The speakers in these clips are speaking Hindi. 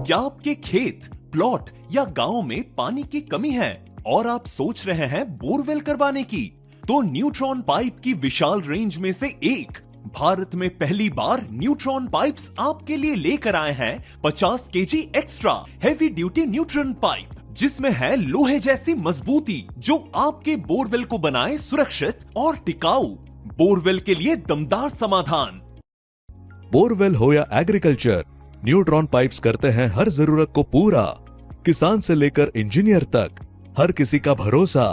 क्या आपके खेत, प्लॉट या गांव में पानी की कमी है और आप सोच रहे हैं बोरवेल करवाने की? तो न्यूट्रॉन पाइप की विशाल रेंज में से एक भारत में पहली बार न्यूट्रॉन पाइप्स आपके लिए लेकर आए हैं 50 KG extra heavy duty neutron pipe, जिसमें है लोहे जैसी मजबूती जो आपके बोरवेल को बनाए सुरक्षित और टिकाऊ। बोरवेल के लिए दमदार समाधान। बोरवेल हो या एग्रीकल्चर, न्यूट्रॉन पाइप्स करते हैं हर जरूरत को पूरा। किसान से लेकर इंजीनियर तक हर किसी का भरोसा,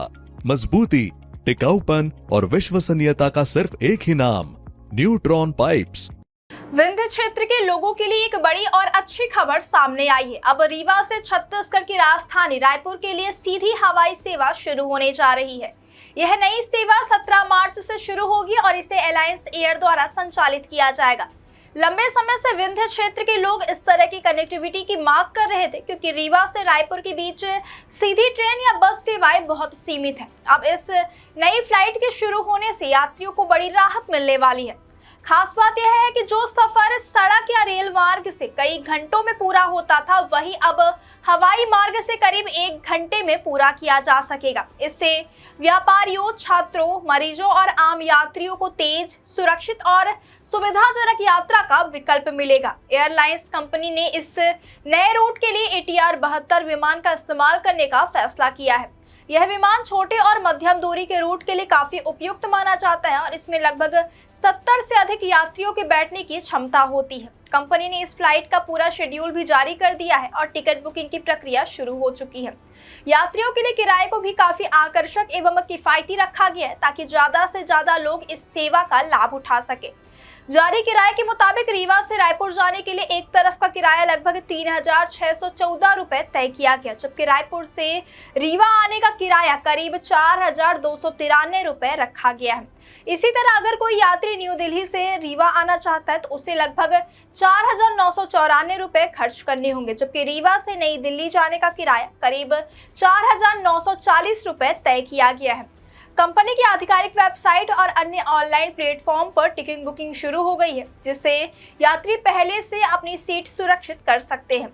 मजबूती, टिकाऊपन और विश्वसनीयता का सिर्फ एक ही नाम, न्यूट्रॉन पाइप्स। विंध्य क्षेत्र के लोगों के लिए एक बड़ी और अच्छी खबर सामने आई है। अब रीवा से छत्तीसगढ़ की राजधानी रायपुर के लिए सीधी हवाई सेवा शुरू होने जा रही है। यह नई सेवा 17 मार्च से शुरू होगी और इसे अलायंस एयर द्वारा संचालित किया जाएगा। लंबे समय से विंध्य क्षेत्र के लोग इस तरह की कनेक्टिविटी की मांग कर रहे थे, क्योंकि रीवा से रायपुर के बीच सीधी ट्रेन या बस सेवाएं बहुत सीमित हैं। अब इस नई फ्लाइट के शुरू होने से यात्रियों को बड़ी राहत मिलने वाली है। खास बात यह है कि जो सफर सड़क या रेल मार्ग से कई घंटों में पूरा होता था, वही अब हवाई मार्ग से करीब 1 घंटे में पूरा किया जा सकेगा। इससे व्यापारियों, छात्रों, मरीजों और आम यात्रियों को तेज, सुरक्षित और सुविधाजनक यात्रा का विकल्प मिलेगा। एयरलाइंस कंपनी ने इस नए रूट के लिए ATR 72 विमान का इस्तेमाल करने का फैसला किया है। यह विमान छोटे और मध्यम दूरी के रूट के लिए काफी उपयुक्त माना जाता है और इसमें लगभग 70 से अधिक यात्रियों के बैठने की क्षमता होती है। कंपनी ने इस फ्लाइट का पूरा शेड्यूल भी जारी कर दिया है और टिकट बुकिंग की प्रक्रिया शुरू हो चुकी है। यात्रियों के लिए किराए को भी काफी आकर्षक एवं किफायती रखा गया है, ताकि ज्यादा से ज्यादा लोग इस सेवा का लाभ उठा सके। जारी किराए के मुताबिक रीवा से रायपुर जाने के लिए एक तरफ का किराया लगभग 3,614 रुपए तय किया गया, जबकि रायपुर से रीवा आने का किराया करीब 4,293 रुपए रखा गया है। इसी तरह अगर कोई यात्री न्यू दिल्ली से रीवा आना चाहता है तो उसे लगभग 4,994 रुपए खर्च करने होंगे, जबकि रीवा से नई दिल्ली जाने का किराया करीब 4,940 रुपए तय किया गया है। कंपनी की आधिकारिक वेबसाइट और अन्य ऑनलाइन प्लेटफॉर्म पर टिकट बुकिंग शुरू हो गई है, जिससे यात्री पहले से अपनी सीट सुरक्षित कर सकते हैं।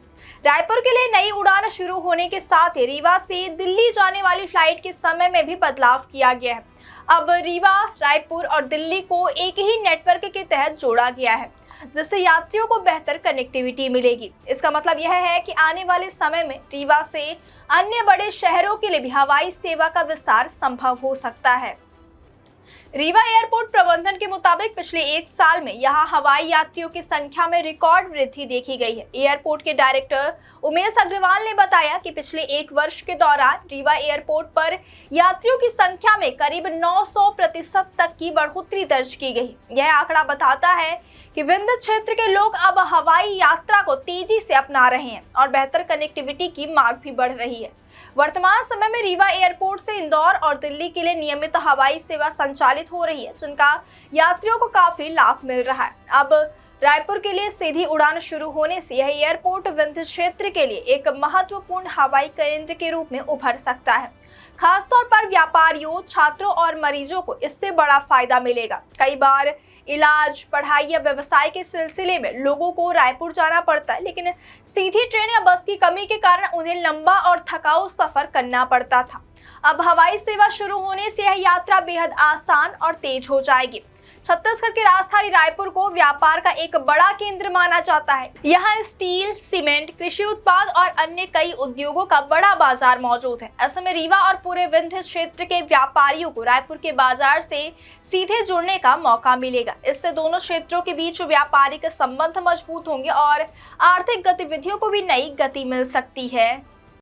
रायपुर के लिए नई उड़ान शुरू होने के साथ ही रीवा से दिल्ली जाने वाली फ्लाइट के समय में भी बदलाव किया गया है। अब रीवा, रायपुर और दिल्ली को एक ही नेटवर्क के तहत जोड़ा गया है, जिससे यात्रियों को बेहतर कनेक्टिविटी मिलेगी। इसका मतलब यह है कि आने वाले समय में रीवा से अन्य बड़े शहरों के लिए भी हवाई सेवा का विस्तार संभव हो सकता है। रीवा एयरपोर्ट प्रबंधन के मुताबिक पिछले 1 साल में यहां हवाई यात्रियों की संख्या में रिकॉर्ड वृद्धि देखी गई है। एयरपोर्ट के डायरेक्टर उमेश अग्रवाल ने बताया कि पिछले 1 वर्ष के दौरान रीवा एयरपोर्ट पर यात्रियों की संख्या में करीब 900% तक की बढ़ोतरी दर्ज की गई। यह आंकड़ा बताता है कि विंध्य क्षेत्र के लोग अब हवाई यात्रा को तेजी से अपना रहे हैं और बेहतर कनेक्टिविटी की मांग भी बढ़ रही है। वर्तमान समय में रीवा एयरपोर्ट से इंदौर और दिल्ली के लिए नियमित हवाई सेवा संचालित हो रही है, जिनका यात्रियों को काफी लाभ मिल रहा है। अब रायपुर के लिए सीधी उड़ान शुरू होने से यह एयरपोर्ट विंध्य क्षेत्र के लिए एक महत्वपूर्ण हवाई केंद्र के रूप में उभर सकता है। खासतौर पर व्यापारियों, छात्रों और मरीजों को इससे बड़ा फायदा मिलेगा। कई बार इलाज, पढ़ाई या व्यवसाय के सिलसिले में लोगों को रायपुर जाना पड़ता है, लेकिन सीधी ट्रेन या बस की कमी के कारण उन्हें लंबा और थकाऊ सफर करना पड़ता था। अब हवाई सेवा शुरू होने से यह यात्रा बेहद आसान और तेज हो जाएगी। छत्तीसगढ़ की राजधानी रायपुर को व्यापार का एक बड़ा केंद्र माना जाता है। यहाँ स्टील, सीमेंट, कृषि उत्पाद और अन्य कई उद्योगों का बड़ा बाजार मौजूद है। ऐसे में रीवा और पूरे विंध्य क्षेत्र के व्यापारियों को रायपुर के बाजार से सीधे जुड़ने का मौका मिलेगा। इससे दोनों क्षेत्रों के बीच व्यापारिक संबंध मजबूत होंगे और आर्थिक गतिविधियों को भी नई गति मिल सकती है।